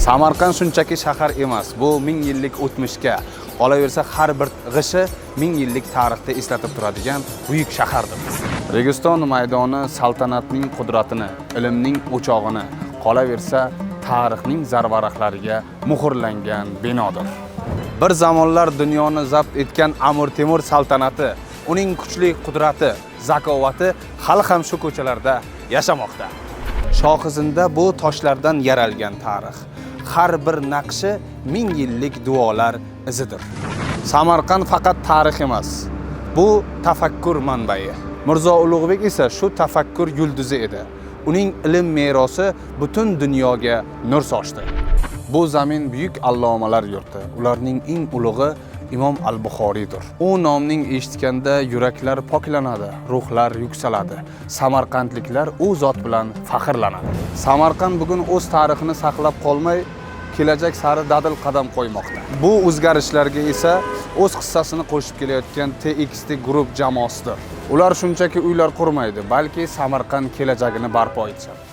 Samarqand shunchaki shahar emas, bu 1000 yillik o'tmishga, qolaversa har bir g'ishi 1000 yillik tarixda eslatib turadigan buyuk shahardir. Registon maydoni saltanatning qudratini, ilmning o'chog'ini, qolaversa tarixning zarvaraqlariga muhrlangan binodir. Bir zamonlar dunyoni zabt etgan Amir Temur saltanati, uning kuchli qudrati, zakovati hali ham shu ko'chalarda yashamoqda. Shohizinda bu toshlardan yaralgan tarix. Har bir naqshi 1000 yillik duolar izidir. Samarqand faqat tarix emas, bu tafakkur manbai. Mirzo Ulug'bek esa shu tafakkur yulduzi edi. Uning ilm merosi butun dunyoga nur sochdi. Bu zamin buyuk allomalar yurti. Ularning eng ulug'i Imom al-Buxoriydir. U nomning eshitganda yuraklar poklanadi, ruhlar yuksaladi. Samarqandliklar u zot bilan faxrlanadi. Samarqand bugun o'z tarixini saqlab qolmay, kelajak sari dadil qadam qo'ymoqda. Bu o'zgarishlarga esa o'z hissasini qo'shib kelayotgan TXT Group jamoasidir. Ular shunchaki uylar qurmaydi, balki Samarqand kelajagini barpo etishadi.